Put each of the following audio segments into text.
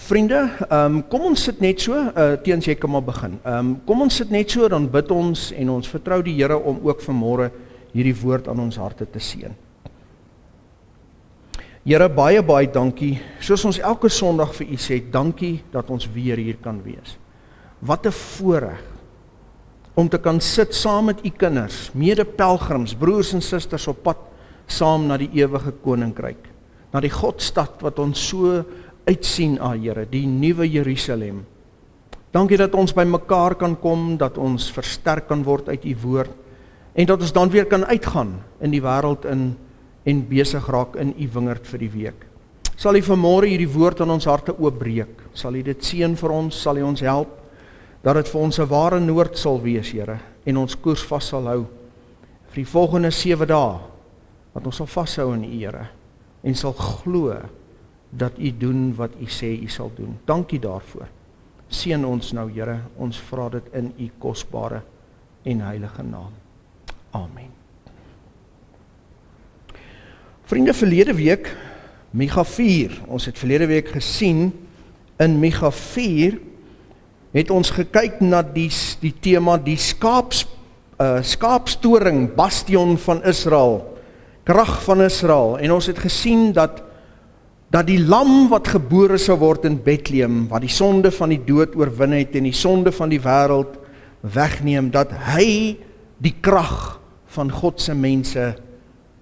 Vriende, kom ons sit net so, teens jy kan maar begin. Kom ons sit net so, dan bid ons en ons vertrou die Here om ook vanmôre hierdie woord aan ons harte te seën. Here, baie, baie dankie, soos ons elke Sondag vir u sê, dankie dat ons weer hier kan wees. Wat 'n voorreg om te kan sit saam met u kinders, mede-pelgrims, broers en susters op pad saam na die ewige koninkryk, na die Godstad wat ons so uitsien, Here, die nuwe Jerusalem. Dankie dat ons by mekaar kan kom, dat ons versterk kan word uit u woord, en dat ons dan weer kan uitgaan in die wêreld in en besig raak in u wingerd vir die week. Sal u vanmôre hierdie woord aan ons harte oopbreek, sal u dit seën vir ons, sal u ons help, dat dit vir ons 'n ware noord sal wees, Here, en ons koers vas sal hou, vir die volgende 7 dae, dat ons sal vashou in u, Here, en sal glo, dat u doen wat u sê u sal doen. Dankie daarvoor. Seën ons nou, Here, ons vra dit in u kosbare en heilige naam. Amen. Vriende, verlede week, Micha 4, ons het verlede week gesien, in Micha 4, het ons gekyk na die tema, die skaapstoring, bastion van Israel, krag van Israel, en ons het gesien dat die lam wat gebore sou word in Bethlehem, wat die sonde van die dood oorwin het en die sonde van die wêreld wegneem, dat hy die krag van God se mense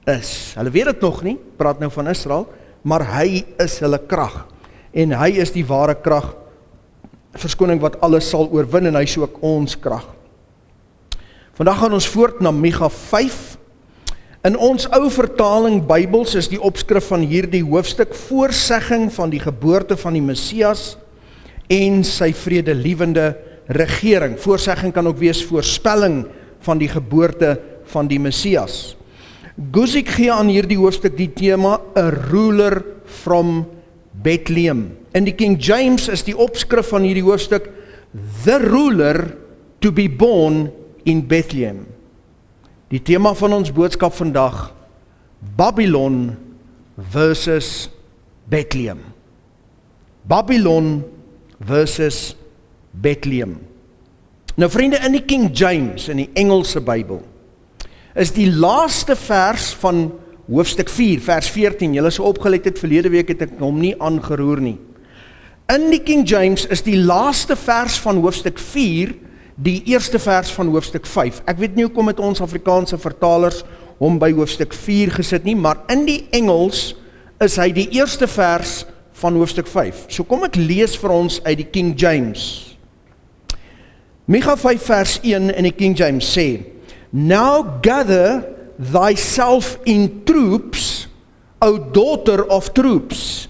is. Hulle weet dit nog nie, praat nou van Israel, maar hy is hulle krag, en hy is die ware krag, verskoning wat alles sal oorwin, en hy is ook ons krag. Vandag gaan ons voort na Micha 5, in ons ou vertaling Bybels is die opskrif van hierdie hoofstuk voorsegging van die geboorte van die Messias en sy vredelievende regering. Voorsegging kan ook wees voorspelling van die geboorte van die Messias. Guzik gee aan hierdie hoofstuk die tema A Ruler from Bethlehem. In die King James is die opskrif van hierdie hoofstuk The Ruler to be born in Bethlehem. Die tema van ons boodskap vandag, Babylon versus Bethlehem. Babylon versus Bethlehem. Nou vriende, in die King James, in die Engelse Bybel, is die laaste vers van hoofstuk 4, vers 14, julle is opgelet het, verlede week het ek hom nie aangeroer nie. In die King James is die laaste vers van hoofstuk 4, die eerste vers van hoofstuk 5. Ek weet nie hoekom het ons Afrikaanse vertalers hom by hoofstuk 4 gesit nie, maar in die Engels is hy die eerste vers van hoofstuk 5. So kom ek lees vir ons uit die King James. Micha 5 vers 1 in die King James sê, Now gather thyself in troops, O daughter of troops.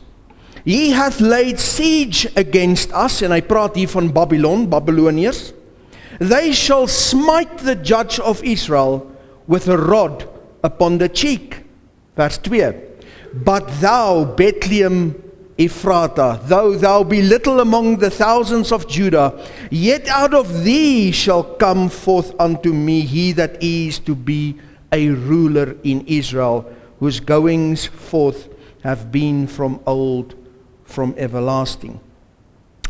He hath laid siege against us, en hy praat hier van Babylon, Babyloniërs. They shall smite the judge of Israel with a rod upon the cheek. Vers 2. But thou, Bethlehem Ephratah, though thou be little among the thousands of Judah, yet out of thee shall come forth unto me he that is to be a ruler in Israel, whose goings forth have been from old, from everlasting.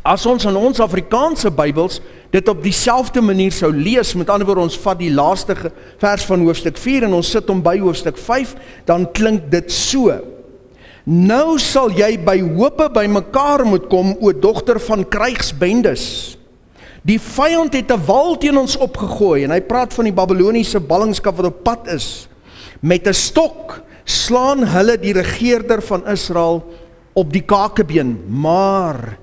As ons in ons Afrikaanse Bybels dit op dieselfde manier sou lees, met ander woorde ons vat die laaste vers van hoofstuk 4 en ons sit hom by hoofstuk 5, dan klink dit so. Nou sal jy by hope by mekaar moet kom, o dogter van krygsbendes. Die vyand het 'n wal teen ons opgegooi, en hy praat van die Babyloniese ballingskap wat op pad is. Met 'n stok slaan hulle die regeerder van Israel op die kakebeen, maar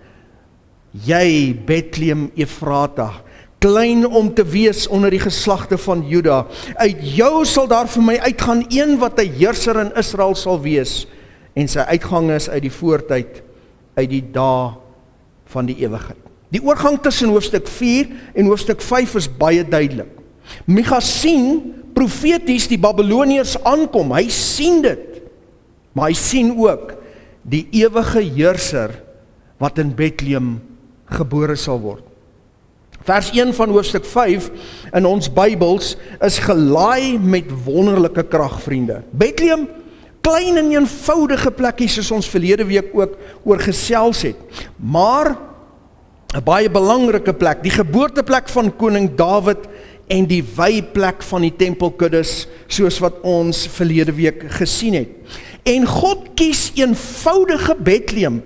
jy, Bethlehem Ephratah, klein om te wees onder die geslagte van Juda, uit jou sal daar vir my uitgaan een wat 'n heerser in Israel sal wees, en sy uitgang is uit die voortyd, uit die dae van die ewigheid. Die oorgang tussen hoofstuk 4 en hoofstuk 5 is baie duidelik. Micha sien profeties die Babyloniërs aankom, hy sien dit, maar hy sien ook die ewige heerser wat in Bethlehem gebore sal word. Vers 1 van hoofstuk 5 in ons Bybels is gelaai met wonderlike krag, vriende. Bethlehem Klein en eenvoudige plekkie soos ons verlede week ook oor gesels het. Maar 'n baie belangrike plek, die geboorteplek van koning Dawid en die weiplek van die tempelkuddes, soos wat ons verlede week gesien het. En God kies eenvoudige Bethlehem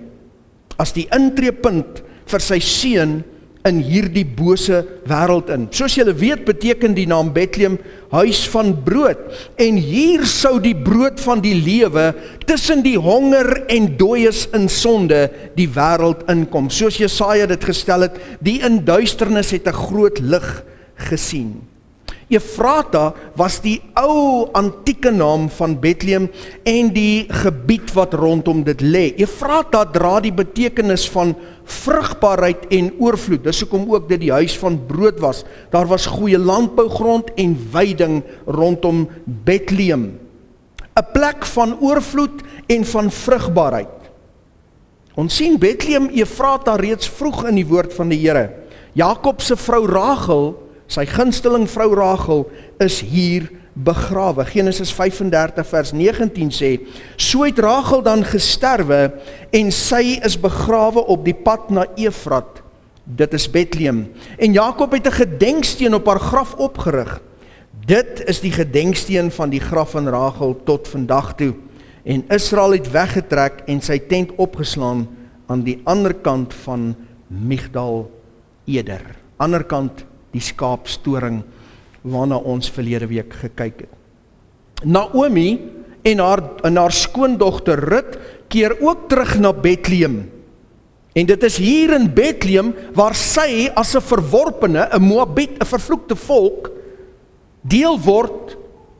as die intreepunt vir sy seun in hierdie bose wêreld in. Soos julle weet, beteken die naam Bethlehem huis van brood. En hier sou die brood van die lewe tussen die honger en dooies in sonde die wêreld inkom. Soos Jesaja dit gestel het, die in duisternis het 'n groot lig gesien. Efrata was die ou antieke naam van Bethlehem en die gebied wat rondom dit lê. Efrata dra die betekenis van vrugbaarheid en oorvloed. Dis hoekom ook dit die huis van brood was. Daar was goeie landbougrond en veiding rondom Bethlehem. 'n Plek van oorvloed en van vrugbaarheid. Ons sien Bethlehem Efrata reeds vroeg in die woord van die Here. Jakob se vrou Rachel, sy gunsteling vrou Rachel, is hier begrawe. Genesis 35 vers 19 sê, so het Rachel dan gesterwe en sy is begrawe op die pad na Efrat. Dit is Bethlehem. En Jakob het 'n gedenksteen op haar graf opgerig. Dit is die gedenksteen van die graf van Rachel tot vandag toe. En Israel het weggetrek en sy tent opgeslaan aan die ander kant van Migdal Eder. Ander kant die skaapstoring waarna ons verlede week gekyk het. Naomi en haar skoondogter Rut keer ook terug na Bethlehem. En dit is hier in Bethlehem waar sy as 'n verworpene, 'n Moabiet, 'n vervloekte volk, deel word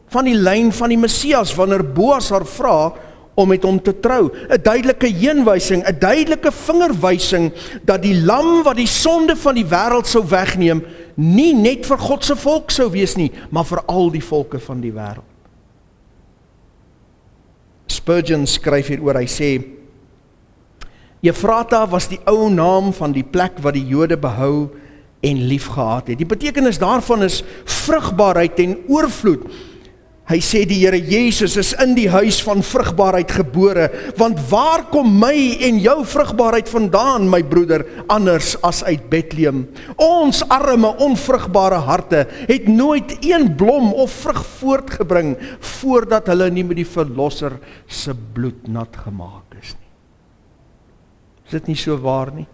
van die lyn van die Messias wanneer Boas haar vra om met hom te trou. 'n duidelike heenwysing, 'n duidelike vingerwysing dat die lam wat die sonde van die wêreld sou wegneem, nie net vir God se volk sou wees nie, maar vir al die volke van die wêreld. Spurgeon skryf hieroor, hy sê, Efrata was die ou naam van die plek wat die Jode behou en lief gehad het. Die betekenis daarvan is vrugbaarheid en oorvloed. Hy sê die Here Jesus is in die huis van vrugbaarheid gebore, want waar kom my en jou vrugbaarheid vandaan, my broeder, anders as uit Bethlehem? Ons arme, onvrugbare harte het nooit een blom of vrug voortgebring, voordat hulle nie met die Verlosser se bloed nat gemaak is nie. Is dit nie so waar nie?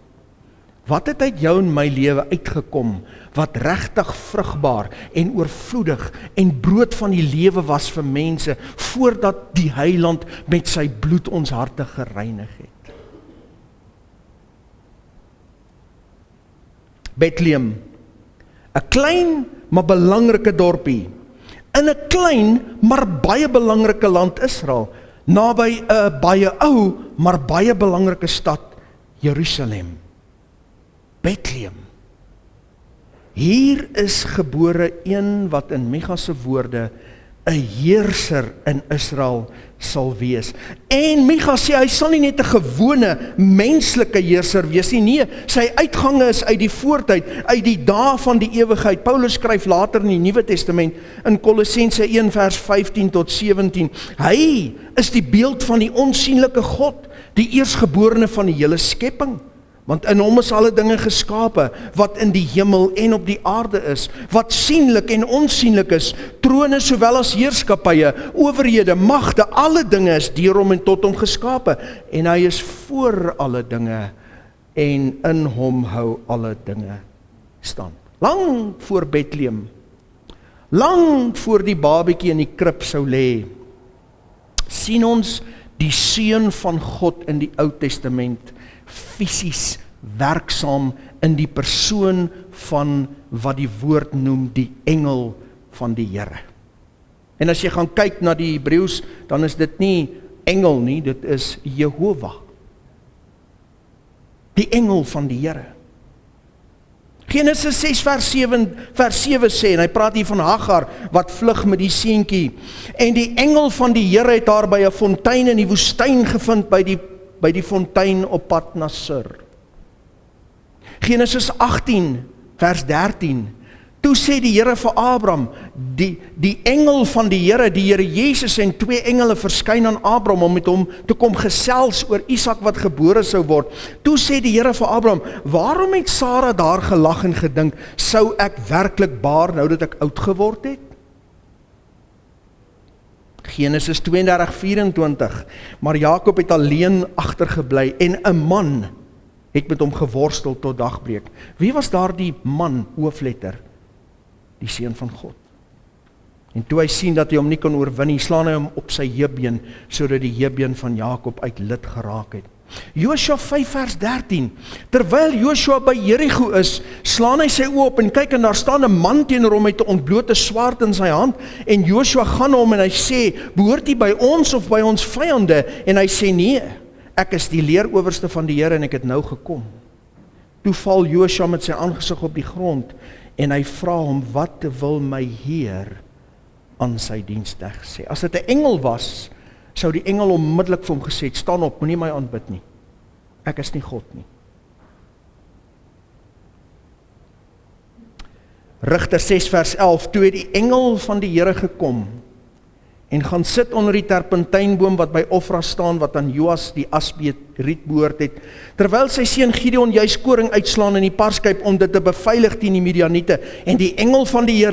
Wat het uit jou en my lewe uitgekom, wat regtig vrugbaar en oorvloedig en brood van die lewe was vir mense, voordat die Heiland met sy bloed ons harte gereinig het? Bethlehem, 'n klein maar belangrike dorpie, in 'n klein maar baie belangrike land Israel, naby 'n baie ou maar baie belangrike stad, Jerusalem. Bethlehem. Hier is gebore een wat in Micha se woorde 'n heerser in Israel sal wees. En Micha sê hy sal nie net 'n gewone menslike heerser wees nie. Nee, sy uitgange is uit die voortyd, uit die dae van die ewigheid. Paulus skryf later in die Nuwe Testament in Kolossense 1 vers 15 tot 17. Hy is die beeld van die onsigbare God, die eersgeborene van die hele skepping. Want in hom is alle dinge geskape, wat in die hemel en op die aarde is, wat sienlik en onsienlik is, trone sowel as heerskappye, owerhede, magte, alle dinge is deur hom en tot hom geskape, en hy is voor alle dinge, en in hom hou alle dinge stand. Lang voor Bethlehem, lang voor die babatjie in die krib sou lê, sien ons die Seun van God in die Ou Testament fisies werksaam in die persoon van wat die woord noem die engel van die Here. En as jy gaan kyk na die Hebreëus, dan is dit nie engel nie, dit is Jehovah. Die engel van die Here. Genesis 6 vers 7 sê, en hy praat hier van Hagar, wat vlug met die seentjie, en die engel van die Here het haar by 'n fontein in die woestyn gevind, by die fontein op pad na Sur. Genesis 18 vers 13, Toe sê die Here vir Abraham, die engel van die Here Jesus en 2 engele verskyn aan Abraham om met hom te kom gesels oor Isak wat gebore sou word. Toe sê die Here vir Abraham, waarom het Sara daar gelag en gedink, sou ek werklik baar nou dat ek oud geword het? Genesis 32:24, maar Jakob het alleen agtergebly en 'n man het met hom geworstel tot dagbreek. Wie was daar die man, hoofletter? Die seun van God. En toe hy sien dat hy hom nie kan oorwin nie, slaan hy hom op sy heupbeen, sodat die heupbeen van Jakob uit lid geraak het. Josua 5:13, terwyl Josua by Jerigo is, slaan hy sy oë op en kyk en daar staan 'n man teenoor hom met 'n ontblote swaard in sy hand, en Josua gaan na hom en hy sê, behoort hy by ons of by ons vyande? En hy sê, nee, ek is die leerowerste van die Here en ek het nou gekom. Toe val Josua met sy aangesig op die grond, en hy vra hom, wat wil my Heer aan sy diensknegt sê? As dit 'n engel was, sou die engel onmiddellik vir hom gesê het, staan op, moenie my aanbid nie. Ek is nie God nie. Rigter 6:11, toe het die engel van die Here gekom en gaan sit onder die terpentynboom wat by Ofra staan, wat aan Joas die Asbiet-riet behoort het, terwyl sy seun Gideon juis koring uitslaan in die parskyp om dit te beveilig teen die Midianiete, en die engel van die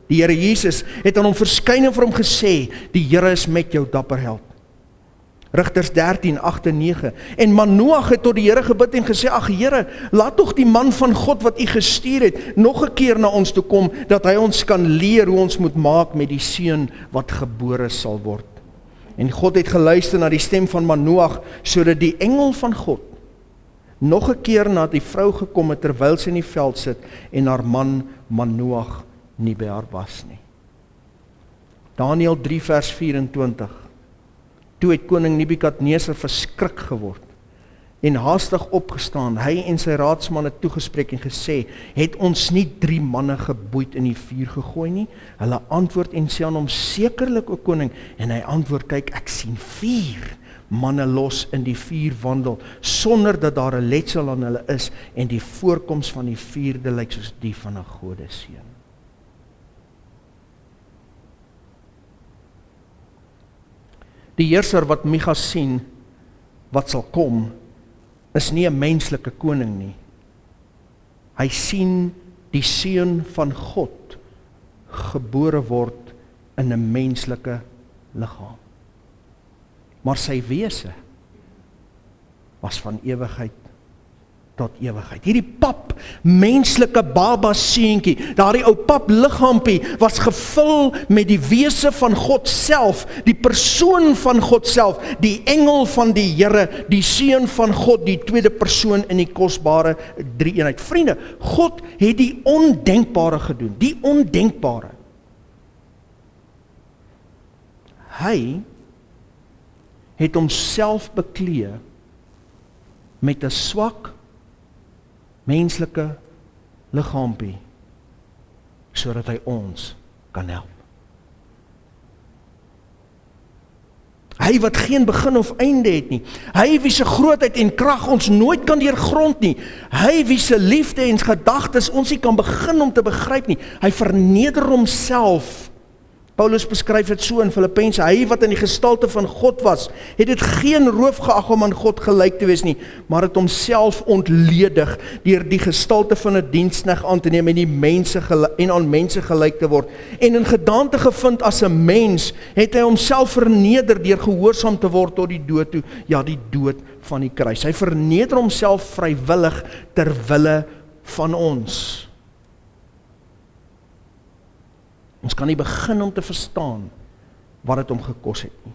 Here Jesus, het aan hom verskyn en vir hom gesê, die Here is met jou, dapper held. Rigters 13:8-9, en Manoag het tot die Here gebid en gesê, ag Here, laat tog die man van God wat u gestuur het, nog 'n keer na ons toe kom, dat hy ons kan leer hoe ons moet maak met die seun wat gebore sal word. En God het geluister na die stem van Manoag, sodat die engel van God nog 'n keer na die vrou gekom het, terwyl sy in die veld sit, en haar man Manoag nie by haar was nie. Daniël 3:24, toe het koning Nebukadnesar verskrik geword, en haastig opgestaan, hy en sy raadsmanne toegespreek en gesê, het ons nie 3 manne geboeid in die vuur gegooi nie? Hulle antwoord en sê aan hom, sekerlik o koning, en hy antwoord, kyk, ek sien 4 manne los in die vuur wandel, sonder dat daar 'n letsel aan hulle is, en die voorkoms van die 4de lyk soos die van 'n godeseun. Die heerser wat Micha sien, wat sal kom, is nie 'n menslike koning nie. Hy sien die seun van God gebore word in 'n menslike liggaam. Maar sy wese was van ewigheid tot ewigheid. Hierdie pap, menslike baba seentjie, daardie ou pap liggaampie was gevul met die wese van God self, die persoon van God self, die engel van die Here, die seun van God, die tweede persoon in die kosbare drie-eenheid. Vriende, God het die ondenkbare gedoen, die ondenkbare. Hy het homself beklee met 'n swak menslike liggaampie, sodat hy ons kan help. Hy wat geen begin of einde het nie, hy wie se grootheid en krag ons nooit kan deurgrond nie, hy wie se liefde en gedagtes ons nie kan begin om te begryp nie, hy verneder homself. Paulus beskryf dit so in Filippense, hy wat in die gestalte van God was, het dit geen roof geag om aan God gelyk te wees nie, maar het homself ontledig deur die gestalte van 'n diensknegt aan te neem en aan mense gelyk te word. En in gedaante gevind as 'n mens, het hy homself verneder deur gehoorsaam te word tot die dood toe, ja, die dood van die kruis. Hy verneder homself vrywillig ter wille van ons. Ons kan nie begin om te verstaan wat het hom gekos het nie.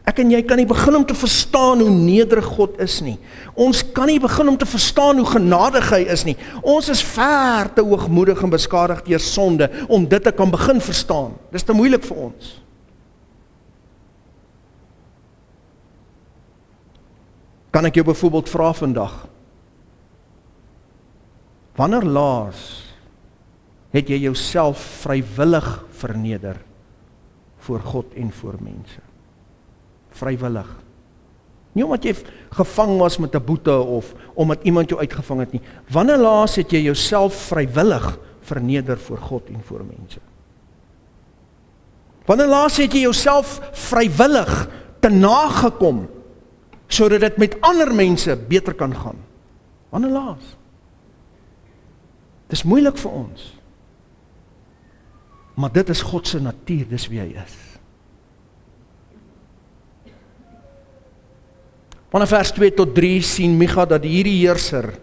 Ek en jy kan nie begin om te verstaan hoe nederig God is nie. Ons kan nie begin om te verstaan hoe genadig hy is nie. Ons is ver te hoogmoedig en beskadig deur sonde om dit te kan begin verstaan. Dis te moeilik vir ons. Kan ek jou byvoorbeeld vra vandag, wanneer laas het jy jouself vrywillig verneder voor God en voor mense? Vrywillig. Nie omdat jy gevang was met 'n boete of omdat iemand jou uitgevang het nie. Wanneer laas het jy jouself vrywillig verneder voor God en voor mense. Wanneer laas het jy jouself vrywillig te nagekom, sodat dit met ander mense beter kan gaan? Wanneer laas? Dit is moeilik vir ons. Maar dit is God se natuur, dis wie hy is. Vanaf vers 2 tot 3 sien Micha dat hierdie heerser,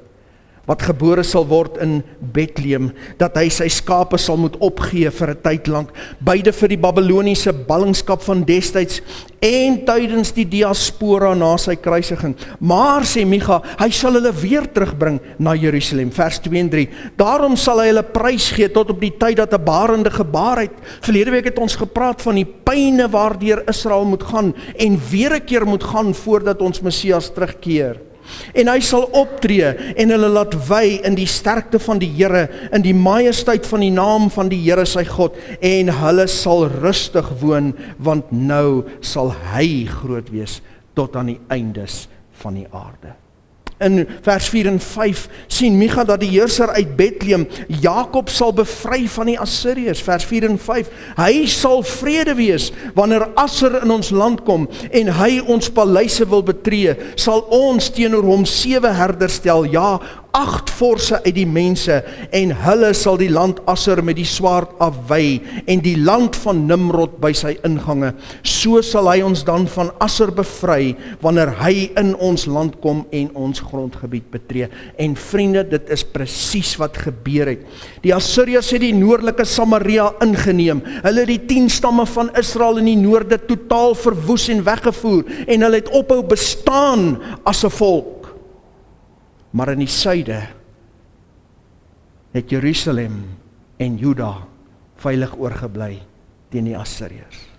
wat gebore sal word in Bethlehem, dat hy sy skape sal moet opgee vir 'n tyd lank, beide vir die Babyloniese ballingskap van destyds en tydens die diaspora na sy kruisiging. Maar, sê Micha, hy sal hulle weer terugbring na Jerusalem. Vers 2 en 3. Daarom sal hy hulle prys gee tot op die tyd dat 'n barende gebaar het. Verlede week het ons gepraat van die pyne waardeur Israel moet gaan en weer 'n keer moet gaan voordat ons Messias terugkeer. En hy sal optree en hulle laat wy in die sterkte van die Here, in die majesteit van die naam van die Here sy God, en hulle sal rustig woon, want nou sal hy groot wees tot aan die eindes van die aarde. In vers 4 en 5 sien Micha dat die heerser uit Bethlehem Jakob sal bevry van die Assiriërs. Vers 4 en 5. Hy sal vrede wees wanneer Assur in ons land kom en hy ons paleise wil betree, sal ons teenoor hom 7 herders stel, ja, 8 vorse uit die mense, en hulle sal die land Assur met die swaard afwy en die land van Nimrod by sy ingange. So sal hy ons dan van Assur bevry wanneer hy in ons land kom en ons grondgebied betree. En vriende, dit is presies wat gebeur het. Die Assiriërs het die noordelike Samaria ingeneem. Hulle het die 10 stamme van Israel in die noorde totaal verwoes en weggevoer, en hulle het ophou bestaan as 'n volk. Maar in die suide het Jerusalem en Juda veilig oorgebly teen die Assiriërs.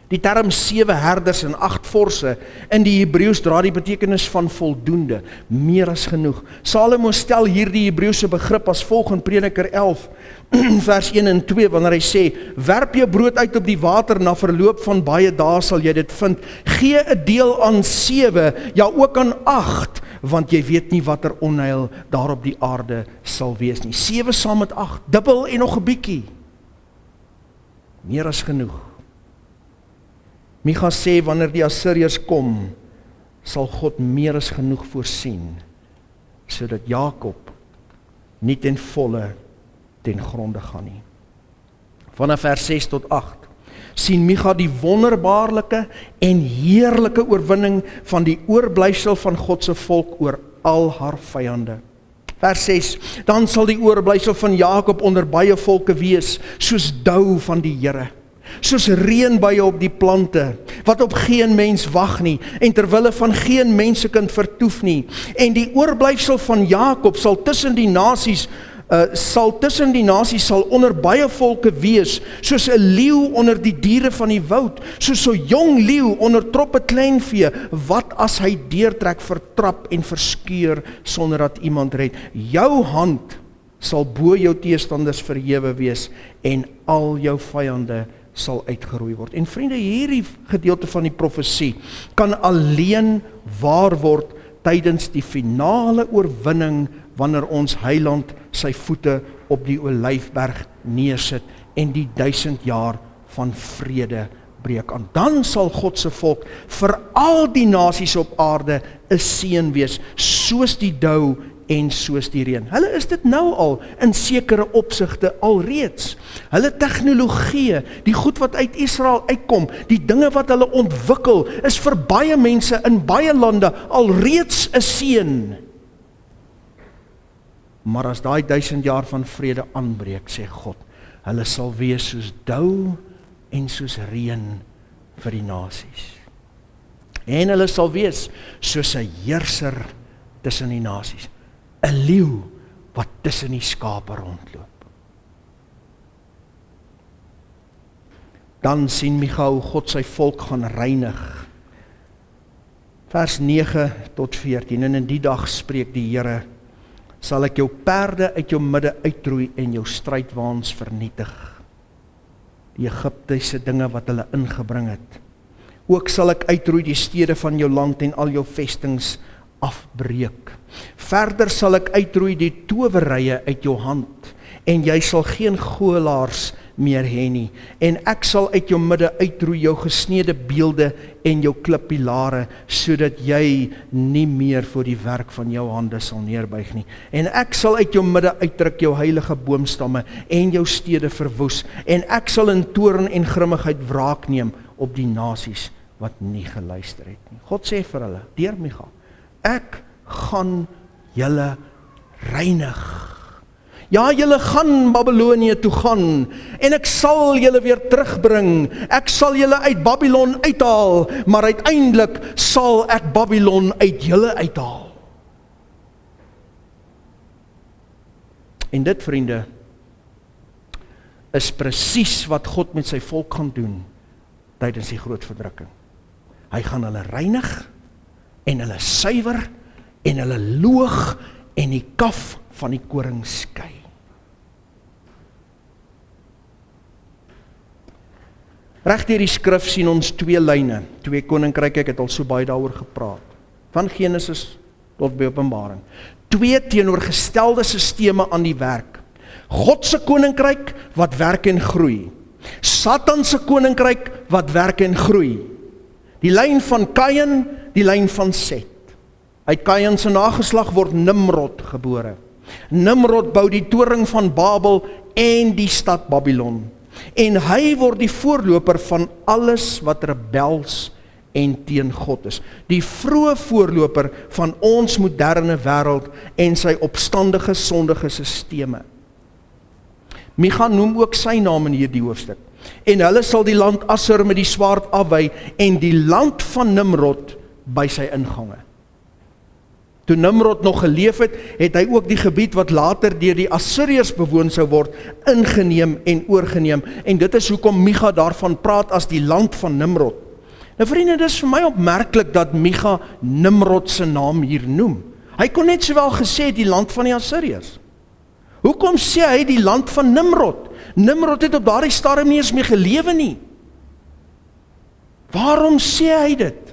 Die term 7 herders en 8 vorse in die Hebreëus dra die betekenis van voldoende, meer as genoeg. Salomo stel hier die Hebreëse begrip as volg in Prediker 11 vers 1 en 2 wanneer hy sê: werp jou brood uit op die water, na verloop van baie dae sal jy dit vind. Gee 'n deel aan 7, ja ook aan 8, want jy weet nie watter onheil daar op die aarde sal wees nie. 7 saam met 8, dubbel en nog 'n bietjie. Meer as genoeg. Micha sê wanneer die Assiriërs kom, sal God meer as genoeg voorsien, sodat Jakob nie ten volle ten gronde gaan nie. Vanaf vers 6 tot 8 sien Micha die wonderbaarlike en heerlike oorwinning van die oorblyfsel van God se volk oor al haar vyande. Vers 6, dan sal die oorblyfsel van Jakob onder baie volke wees, soos dou van die Here, soos reënbuie op die plante, wat op geen mens wag nie, en terwille van geen mensekind vertoef nie. En die oorblyfsel van Jakob sal tussen die nasies sal onder baie volke wees, soos 'n leeu onder die diere van die woud, soos 'n jong leeu onder troppe kleinvee, wat as hy deurtrek vertrap en verskeur sonder dat iemand red. Jou hand sal bo jou teestanders verhewe wees en al jou vyande sal uitgeroei word. En vriende, hierdie gedeelte van die profesie kan alleen waar word tydens die finale oorwinning wanneer ons Heiland sy voete op die Olyfberg neersit en die 1000 jaar van vrede breek aan. Dan sal God se volk vir al die nasies op aarde 'n seën wees, soos die dou en soos die reën. Hulle is dit nou al in sekere opsigte alreeds. Hulle tegnologie, die goed wat uit Israel uitkom, die dinge wat hulle ontwikkel, is vir baie mense in baie lande alreeds 'n seën. Maar as daai 1000 jaar van vrede aanbreek, sê God, hulle sal wees soos dou en soos reën vir die nasies. En hulle sal wees soos 'n heerser tussen die nasies, 'n leeu wat tussen die skape rondloop. Dan sien Micha hoe God sy volk gaan reinig. Vers 9 tot 14, en in die dag spreek die Here, sal ek jou perde uit jou midde uitroei en jou strydwaans vernietig. Die Egiptiese dinge wat hulle ingebring het. Ook sal ek uitroei die stede van jou land en al jou vestings afbreek. Verder sal ek uitroei die towerrye uit jou hand. en jy sal geen goelaars meer hê nie, en ek sal uit jou midde uitroei jou gesneede beelde en jou klippilare, sodat jy nie meer voor die werk van jou hande sal neerbuig nie. En ek sal uit jou midde uitdruk jou heilige boomstamme en jou stede verwoes, en ek sal in toorn en grimmigheid wraak neem op die nasies wat nie geluister het nie. God sê vir hulle, deur Micha, ek gaan julle reinig. Ja, julle gaan Babylonië toe gaan, en ek sal julle weer terugbring, ek sal julle uit Babylon uithaal, maar uiteindelik sal ek Babylon uit julle uithaal. En dit, vriende, is presies wat God met sy volk gaan doen, tydens die groot verdrukking. Hy gaan hulle reinig, en hulle suiwer, en hulle loog, en die kaf van die koring skei. Reg deur die skrif sien ons twee lyne, twee koninkryke, ek het al so baie daaroor gepraat, van Genesis tot by Openbaring. Twee teenoorgestelde sisteme aan die werk. God se koninkryk wat werk en groei. Satan se koninkryk wat werk en groei. Die lyn van Kain, die lyn van Set. Uit Kain se nageslag word Nimrod gebore. Nimrod bou die toring van Babel en die stad Babylon. En hy word die voorloper van alles wat rebels en teen God is. Die vroeë voorloper van ons moderne wêreld en sy opstandige sondige sisteme. Micha noem ook sy naam in hierdie hoofstuk. En hulle sal die land Assur met die swaard afwy en die land van Nimrod by sy ingange. Toe Nimrod nog geleef het, het hy ook die gebied wat later deur die Assuriërs bewoon sou word, ingeneem en oorgeneem. En dit is hoekom Micha daarvan praat as die land van Nimrod. Nou vriende, dit is vir my opmerklik dat Micha Nimrod se naam hier noem. Hy kon net sowel gesê die land van die Assuriërs. Hoekom sê hy die land van Nimrod? Nimrod het op daardie stadium nie eens meer gelewe nie. Waarom sê hy dit?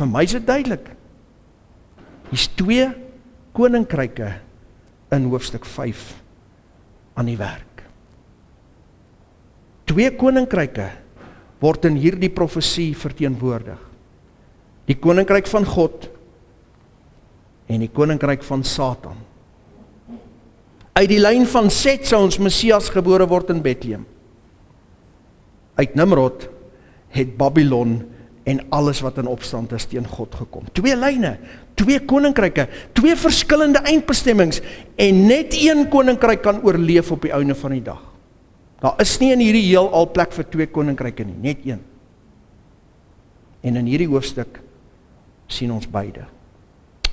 Vir my is dit duidelik. Hier's twee koninkryke in hoofstuk 5 aan die werk. Twee koninkryke word in hierdie profesie verteenwoordig. Die koninkryk van God en die koninkryk van Satan. Uit die lyn van Set sou ons Messias gebore word in Bethlehem. Uit Nimrod het Babylon en alles wat in opstand is teen God gekom. Twee lyne, twee koninkryke, twee verskillende eindbestemmings, en net een koninkryk kan oorleef op die einde van die dag. Daar is nie in hierdie heelal plek vir twee koninkryke nie, net een. En in hierdie hoofstuk sien ons beide.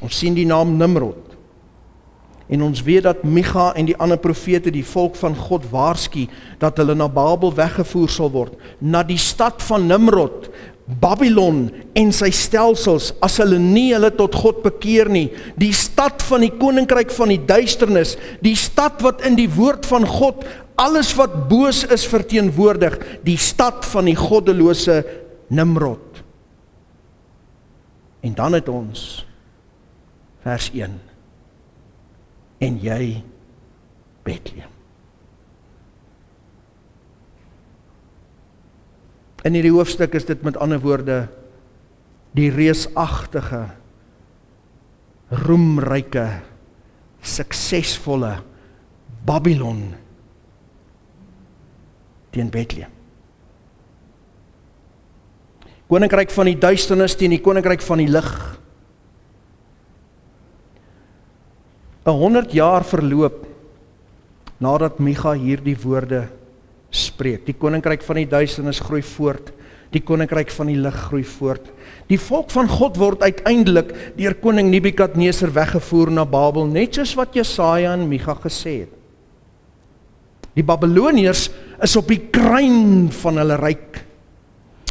Ons sien die naam Nimrod. En ons weet dat Micha en die ander profete die volk van God waarsku dat hulle na Babel weggevoer sal word, na die stad van Nimrod, Babylon en sy stelsels, as hulle nie hulle tot God bekeer nie, die stad van die koninkryk van die duisternis, die stad wat in die woord van God alles wat boos is verteenwoordig, die stad van die goddelose Nimrod. En dan het ons vers 1, en jy Bethlehem. In hierdie hoofstuk is dit met ander woorde die reusagtige, roemryke, suksesvolle Babylon teen Bethlehem. Koninkryk van die duisternis teen die koninkryk van die lig. 100 jaar verloop nadat Micha hierdie woorde spreek. Die koninkryk van die duisternis groei voort, die koninkryk van die lig groei voort. Die volk van God word uiteindelik deur koning Nebukadneser weggevoer na Babel, net soos wat Jesaja en Micha gesê het. Die Babyloniërs is op die kruin van hulle ryk.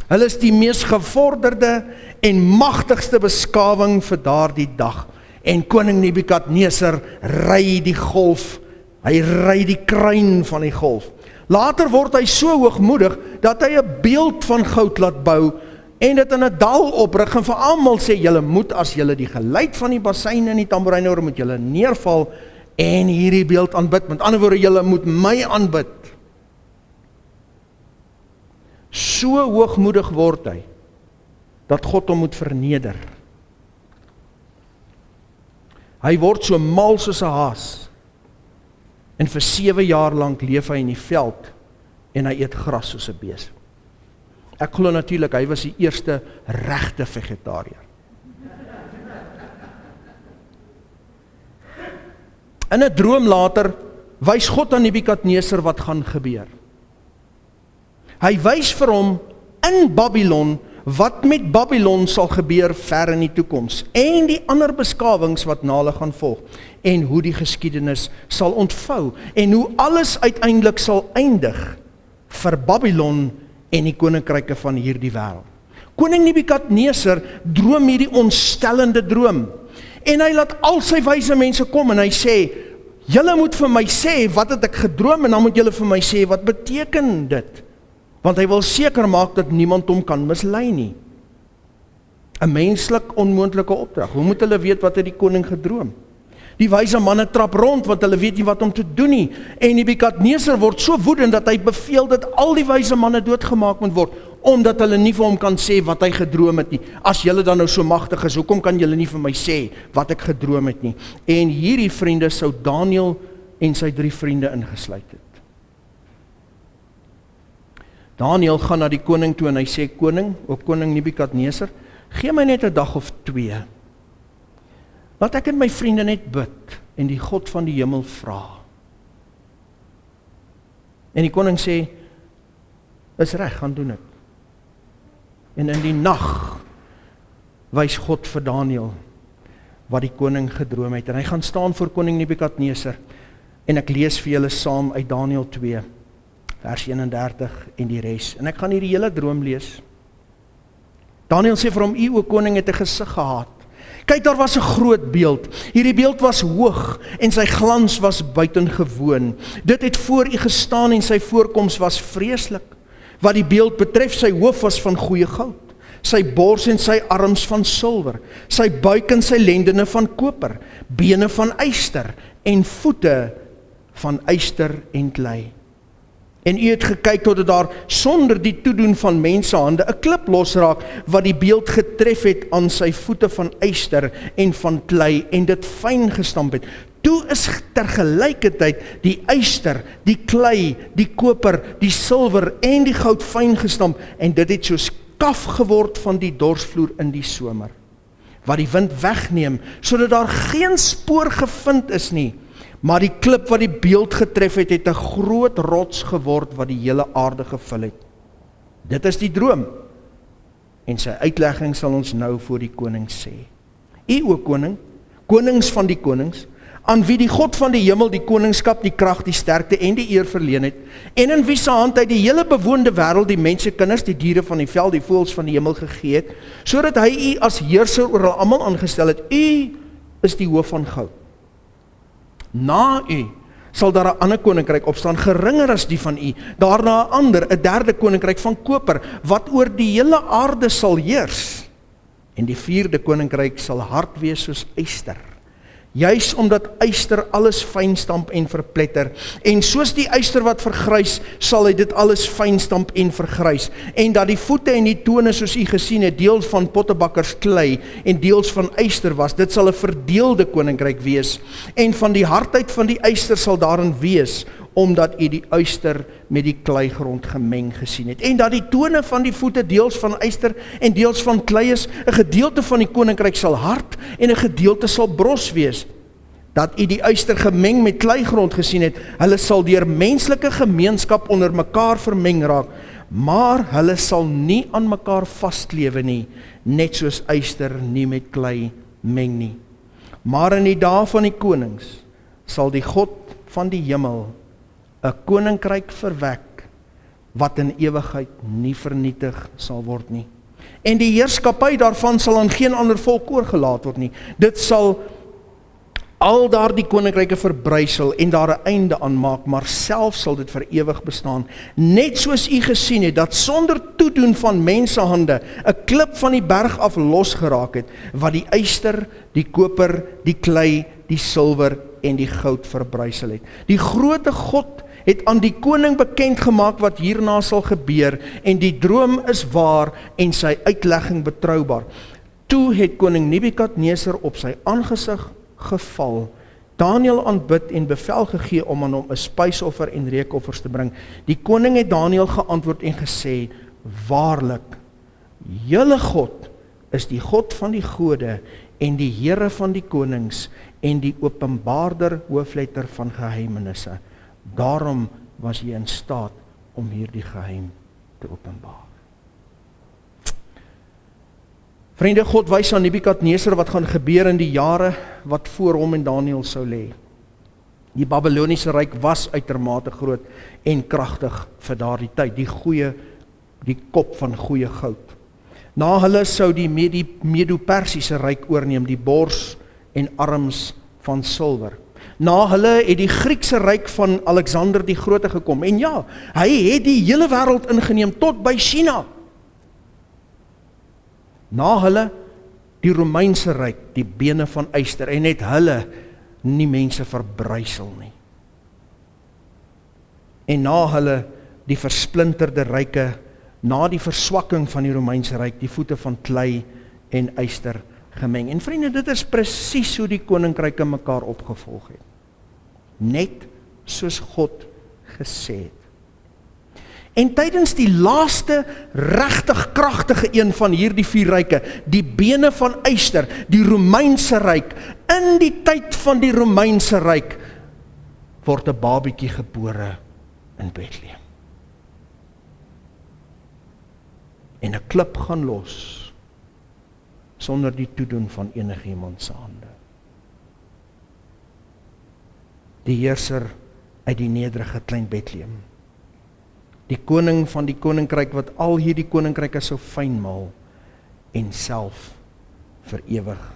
Hulle is die mees gevorderde en magtigste beskawing vir daardie dag. En koning Nebukadneser ry die golf, hy ry die kruin van die golf. Later word hy so hoogmoedig, dat hy 'n beeld van goud laat bou, en dit in 'n dal oprig, en vir almal sê, julle moet, as julle die geluid van die bassyne en die tamboeryne hoor, moet julle neerval, en hierdie beeld aanbid. Met ander woorde, julle moet my aanbid. So hoogmoedig word hy, dat God hom moet verneder. Hy word so mal soos 'n haas, en vir 7 jaar lank leef hy in die veld, en hy eet gras soos 'n bees. Ek glo natuurlik, hy was die eerste regte vegetariër. In 'n droom later, wys God aan Nebukadneser wat gaan gebeur. Hy wys vir hom in Babylon, wat met Babylon sal gebeur ver in die toekoms, en die ander beskawings wat na hulle gaan volg, en hoe die geskiedenis sal ontvou, en hoe alles uiteindelik sal eindig vir Babylon en die koninkryke van hierdie wêreld. Koning Nebukadneser droom hierdie ontstellende droom, en hy laat al sy wyse mense kom, en hy sê, julle moet vir my sê, wat het ek gedroom, en dan moet julle vir my sê, wat beteken dit? Want hy wil seker maak dat niemand hom kan mislei nie. 'n Menslik onmoontlike opdrag. Hoe moet hulle weet wat het die koning gedroom? Die wyse manne trap rond, want hulle weet nie wat om te doen nie. En Nebukadneser word so woedend dat hy beveel dat al die wyse manne doodgemaak moet word, omdat hulle nie vir hom kan sê wat hy gedroom het nie. As julle dan nou so magtig is, hoekom kan julle nie vir my sê wat ek gedroom het nie? En hierdie vriende sou Daniël en sy 3 vriende ingesluit het. Daniël gaan na die koning toe en hy sê, koning Nebukadneser, gee my net 'n dag of 2. Laat ek en my vriende net bid en die God van die hemel vra. En die koning sê, is reg, gaan doen dit. En in die nag wys God vir Daniël wat die koning gedroom het. En hy gaan staan voor koning Nebukadneser. En ek lees vir julle saam uit Daniël 2. Vers 31 en die res. En ek gaan hier die hele droom lees. Daniël sê vir hom, o koning, het 'n gesig gehad. Kyk, daar was 'n groot beeld. Hierdie beeld was hoog en sy glans was buitengewoon. Dit het voor u gestaan en sy voorkoms was vreeslik. Wat die beeld betref, sy hoof was van goeie goud, sy bors en sy arms van silwer, sy buik en sy lendene van koper, bene van yster en voete van yster en klei. En u het gekyk tot dit daar sonder die toedoen van mensehande 'n klip losraak wat die beeld getref het aan sy voete van yster en van klei en dit fyn gestamp het. Toe is tergelykertyd die yster, die klei, die koper, die silwer en die goud fyn gestamp en dit het soos kaf geword van die dorsvloer in die somer, wat die wind wegneem, sodat daar geen spoor gevind is nie. Maar die klip wat die beeld getref het, het 'n groot rots geword wat die hele aarde gevul het. Dit is die droom. En sy uitlegging sal ons nou voor die koning sê. U, o koning, konings van die konings, aan wie die God van die hemel die koningskap, die krag, die sterkte en die eer verleen het, en in wie se hand hy die hele bewoonde wêreld, die mense, kinders, die diere van die veld, die voëls van die hemel gegee het, sodat hy u as heerser oor hulle almal aangestel het. U is die hoof van goud. Na u sal daar 'n ander koninkryk opstaan, geringer as die van u, daarna 'n ander, 'n derde koninkryk van koper, wat oor die hele aarde sal heers. En die 4de koninkryk sal hard wees soos yster, juis omdat yster alles fynstamp en verpletter, en soos die yster wat vergrys, sal hy dit alles fynstamp en vergrys, en dat die voete en die tone soos u gesien het, deels van pottebakkers klei, en deels van yster was, dit sal 'n verdeelde koninkryk wees, en van die hardheid van die yster sal daarin wees, omdat u die yster met die kleigrond gemeng gesien het, en dat die tone van die voete deels van yster en deels van klei is, 'n gedeelte van die koninkryk sal hard en 'n gedeelte sal bros wees, dat u die yster gemeng met kleigrond gesien het, hulle sal deur menslike gemeenskap onder mekaar vermeng raak, maar hulle sal nie aan mekaar vasklewe nie, net soos yster nie met klei meng nie. Maar in die dae van die konings sal die God van die hemel 'n koninkryk verwek, wat in ewigheid nie vernietig sal word nie. En die heerskappy daarvan sal aan geen ander volk oorgelaat word nie. Dit sal al daardie koninkryke verbrysel en daar 'n einde aan maak, maar self sal dit vir ewig bestaan. Net soos u gesien het, dat sonder toedoen van mensehande 'n klip van die berg af losgeraak het, wat die yster, die koper, die klei, die silwer en die goud verbrysel het. Die groote God het aan die koning bekend gemaak wat hierna sal gebeur, en die droom is waar en sy uitlegging betroubaar. Toe het koning Nebukadneser op sy aangesig geval, Daniël aanbid en bevel gegee om aan hom 'n spysoffer en reukoffers te bring. Die koning het Daniël geantwoord en gesê, waarlik, julle God is die God van die gode en die Here van die konings en die openbaarder hoofletter van geheimenisse. Daarom was jy in staat om hierdie geheim te openbaar. Vriende, God wys aan Nebukadneser wat gaan gebeur in die jare wat voor hom en Daniël sou lê. Die Babyloniese ryk was uitermate groot en kragtig vir daardie tyd, die kop van goeie goud. Na hulle sou die Medo-Persiese ryk oorneem, die bors en arms van silwer. Na hulle het die Griekse ryk van Alexander die Grote gekom, en ja, hy het die hele wêreld ingeneem tot by China. Na hulle die Romeinse ryk, die bene van yster, en het hulle nie mense verbrysel nie. En na hulle die versplinterde ryke, na die verswakking van die Romeinse ryk, die voete van klei en yster gemeng. En vriende, dit is presies hoe die koninkryke mekaar opgevolg het. Net soos God gesê het. En tydens die laaste regtig kragtige een van hierdie 4 ryke, die bene van yster, die Romeinse ryk, in die tyd van die Romeinse ryk, word 'n babietjie gebore in Bethlehem. En 'n klip gaan los, sonder die toedoen van enigiemand se hande. Die heerser uit die nederige klein Bethlehem. Die koning van die koninkryk wat al hierdie koninkryke sou fynmaal en self vir ewig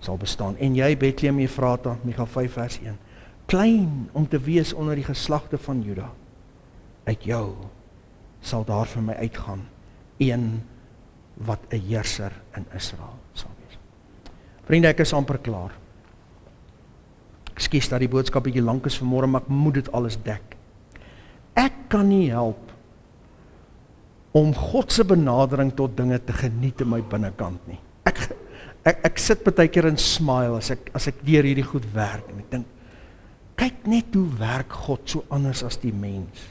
sal bestaan. En jy, Bethlehem Efrata, Micha 5 vers 1, klein om te wees onder die geslagte van Juda, uit jou sal daar vir my uitgaan, een wat 'n heerser in Israel sal wees. Vriende, ek is amper klaar. Ekskuus dat die boodskap bietjie lank is vanmôre, maar ek moet dit alles dek. Ek kan nie help om God se benadering tot dinge te geniet in my binnekant nie. Ek sit baie keer en smile as ek deur hierdie goed werk en ek dink, kyk net hoe werk God so anders as die mens.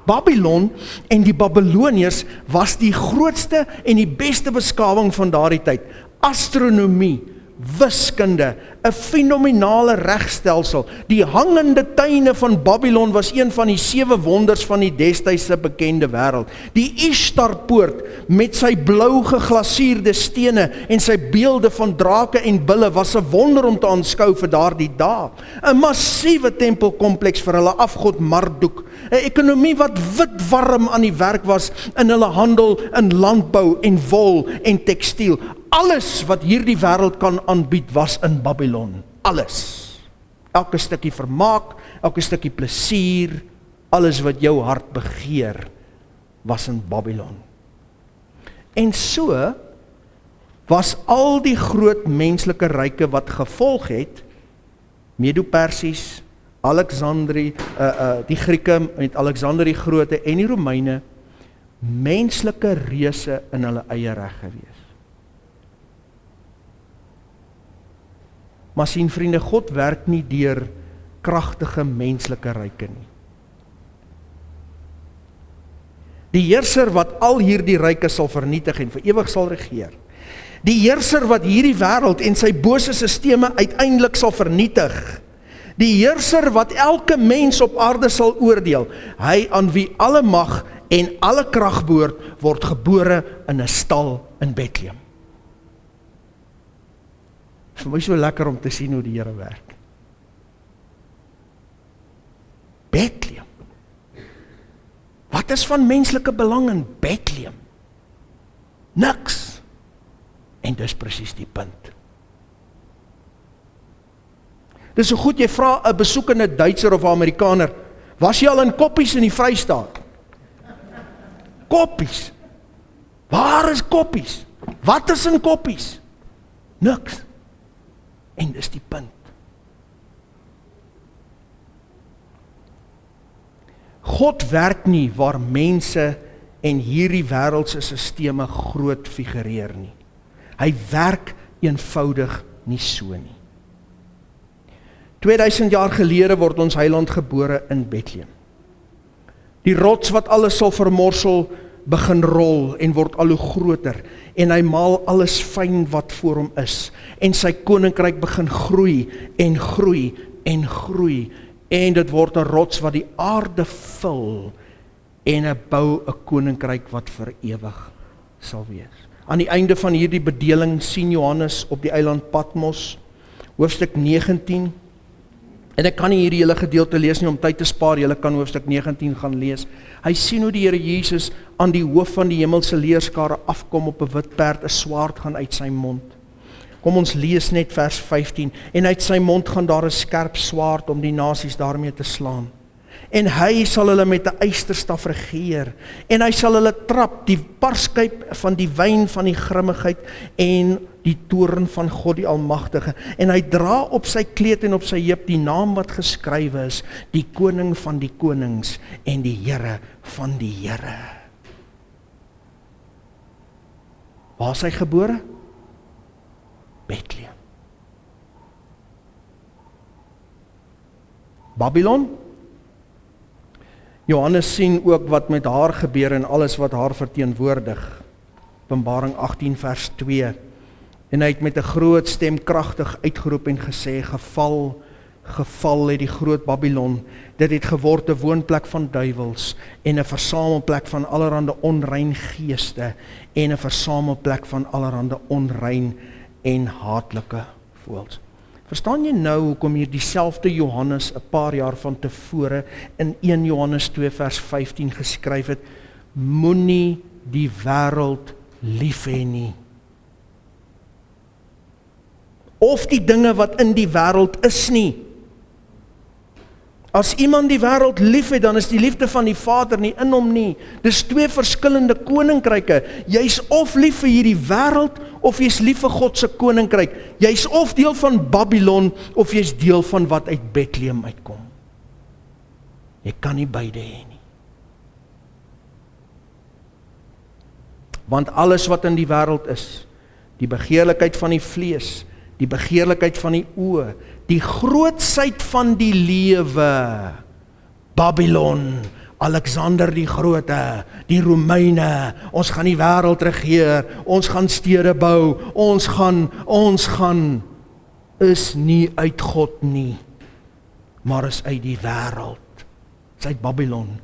Babylon en die Babyloniërs was die grootste en die beste beskawing van daardie tyd. Astronomie, wiskunde, 'n fenominale regstelsel. Die hangende tuine van Babylon was een van die 7 wonders van die destydse bekende wêreld. Die Ishtarpoort met sy blou geglasuurde stene en sy beelde van drake en bulle was 'n wonder om te aanskou vir daardie dae. 'n Massiewe tempelkompleks vir hulle afgod Marduk. 'n Ekonomie wat wit warm aan die werk was in hulle handel, in landbou en wol en tekstiel. Alles wat hierdie wêreld kan aanbied was in Babylon. Alles. Elke stukkie vermaak, elke stukkie plesier, alles wat jou hart begeer, was in Babylon. En so was al die groot menslike ryke wat gevolg het, Medo-Persies, Alexandrie, die Grieke met Alexander die Grote en die Romeine, menslike reuse in hulle eie reg gewees. Maar sien vriende, God werk nie deur kragtige menslike ryke nie. Die heerser wat al hierdie ryke sal vernietig en vir ewig sal regeer. Die heerser wat hierdie wêreld en sy bose sisteme uiteindelik sal vernietig. Die heerser wat elke mens op aarde sal oordeel. Hy aan wie alle mag en alle krag behoort, word gebore in 'n stal in Bethlehem. Vir my so lekker om te sien hoe die Here werk. Bethlehem. Wat is van menslike belang in Bethlehem? Niks. En dis presies die punt. Dis so goed jy vra 'n besoekende Duitser of Amerikaner, was jy al in Koppies in die Vrystaat? Koppies. Waar is Koppies? Wat is in Koppies? Niks. En dis die punt. God werk nie waar mense en hierdie wêreldse sisteme groot figureer nie. Hy werk eenvoudig nie so nie. 2000 jaar gelede word ons heiland gebore in Bethlehem. Die rots wat alles sal vermorsel, begin rol en word al hoe groter, en hy maal alles fyn wat voor hom is, en sy koninkryk begin groei, en groei, en groei, en dit word 'n rots wat die aarde vul, en hy bou 'n koninkryk wat vir ewig sal wees. Aan die einde van hierdie bedeling sien Johannes op die eiland Patmos, hoofstuk 19, en ek kan nie hierdie hele gedeelte lees nie om tyd te spaar, julle kan hoofstuk 19 gaan lees. Hy sien hoe die Here Jesus aan die hoof van die hemelse leerskare afkom op 'n wit perd, 'n swaard gaan uit sy mond. Kom ons lees net vers 15, en uit sy mond gaan daar 'n skerp swaard om die nasies daarmee te slaan. En hy sal hulle met 'n ysterstaf regeer, en hy sal hulle trap, die parskyp van die wyn van die grimmigheid en die toorn van God die Almagtige. En hy dra op sy kleed en op sy heup die naam wat geskrywe is, die koning van die konings en die Here van die Here. Waar is hy gebore? Bethlehem. Babylon? Johannes sien ook wat met haar gebeur en alles wat haar verteenwoordig. Openbaring 18 vers 2. En hy het met 'n groot stem kragtig uitgeroep en gesê, geval, geval het die groot Babylon. Dit het geword 'n woonplek van duiwels en 'n versamelplek van allerhande onrein geeste en 'n versamelplek van allerhande onrein en haatlike voëls. Verstaan jy nou hoekom hier dieselfde Johannes 'n paar jaar van tevore in 1 Johannes 2 vers 15 geskryf het, moenie die wêreld lief hê nie. Of die dinge wat in die wêreld is nie. As iemand die wêreld lief het, dan is die liefde van die Vader nie in hom nie. Dis twee verskillende koninkryke. Jy's of lief vir hierdie wêreld, of jy's lief vir God se koninkryk. Jy's of deel van Babylon, of jy's deel van wat uit Bethlehem uitkom. Jy kan nie beide hê nie. Want alles wat in die wêreld is, die begeerlikheid van die vlees, die begeerlikheid van die oë, die grootsheid van die lewe, Babylon, Alexander die Grote, die Romeine, ons gaan die wêreld regeer, ons gaan stede bou, ons gaan, is nie uit God nie, maar is uit die wêreld, is uit Babylon.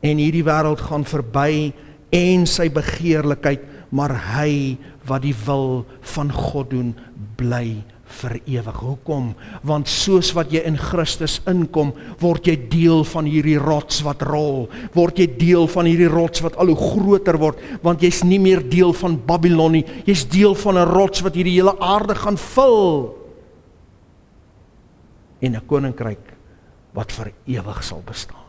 En hierdie wêreld gaan verby, en sy begeerlikheid, maar hy wat die wil van God doen, bly vir ewig. Hoekom? Want soos wat jy in Christus inkom, word jy deel van hierdie rots wat rol, word jy deel van hierdie rots wat al hoe groter word, want jy's nie meer deel van Babylon nie, jy's deel van 'n rots wat hierdie hele aarde gaan vul, en 'n koninkryk wat vir ewig sal bestaan.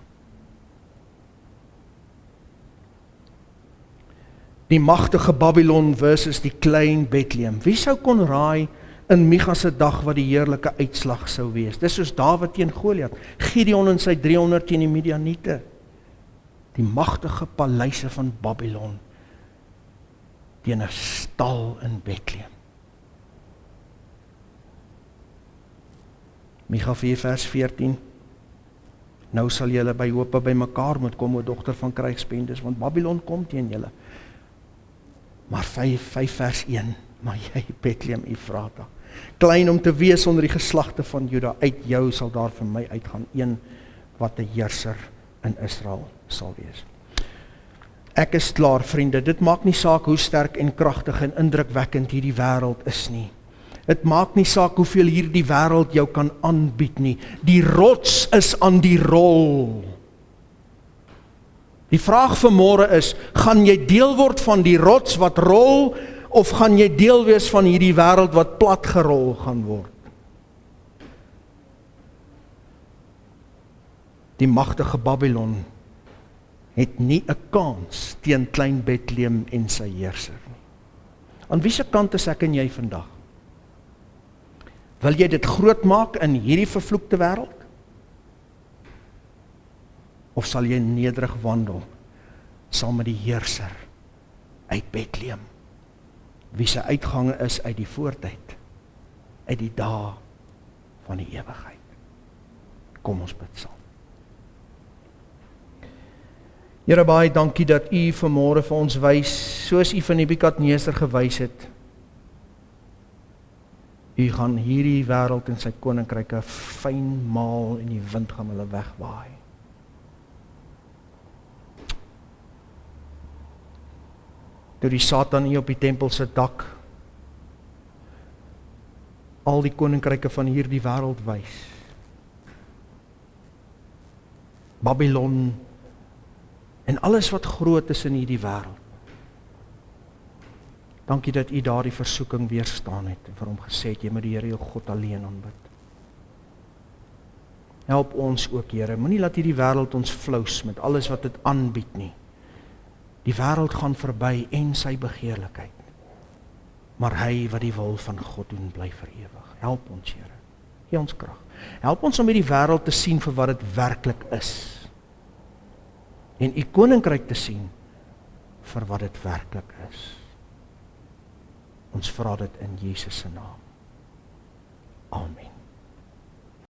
Die magtige Babylon versus die klein Bethlehem. Wie sou kon raai in Micha se dag wat die heerlike uitslag sou wees? Dis soos Dawid teen Goliat, Gideon en sy 300 teen die Midianiete. Die magtige paleise van Babylon teen 'n stal in Bethlehem. Micha 4 vers 14. Nou sal julle by hope by mekaar moet kom, o dogter van krygsbendes, want Babylon kom teen julle. Maar 5 vers 1, maar jy Bethlehem Efrata, klein om te wees onder die geslagte van Juda, uit jou sal daar vir my uitgaan een wat 'n heerser in Israel sal wees. Ek is klaar, vriende, dit maak nie saak hoe sterk en kragtig en indrukwekkend hierdie wêreld is nie. Dit maak nie saak hoeveel hierdie wêreld jou kan aanbied nie. Die rots is aan die rol. Die vraag vanmôre is, gaan jy deel word van die rots wat rol, of gaan jy deel wees van hierdie wêreld wat plat gerol gaan word? Die magtige Babylon het nie 'n kans teen klein Bethlehem en sy heerser nie. Aan wie se kant is ek en jy vandag? Wil jy dit groot maak in hierdie vervloekte wêreld? of sal jy nederig wandel saam met die heerser uit Bethlehem, wie sy uitgange is uit die voortyd, uit die dae van die ewigheid. Kom ons bid saam. Here, baie dankie dat U vanmôre vir ons wys, soos U vir Nebukadneser gewys het. U gaan hierdie wêreld en sy koninkryke fyn maal en die wind gaan hulle wegwaai. Toe die Satan U op die tempel se dak al die koninkryke van hierdie wêreld wys. Babylon en alles wat groot is in hierdie wêreld. Dankie dat U daardie versoeking weerstaan het en vir hom gesê het, jy moet die Here jou God alleen aanbid. Help ons ook, Here, moenie laat hierdie wêreld ons flous met alles wat dit aanbied nie. Die wêreld gaan verby en sy begeerlikheid. Maar hy wat die wil van God doen, bly vir ewig. Help ons, Here. Gee ons krag. Help ons om hierdie wêreld te sien vir wat dit werklik is. En U koninkryk te sien vir wat dit werklik is. Ons vra dit in Jesus se naam.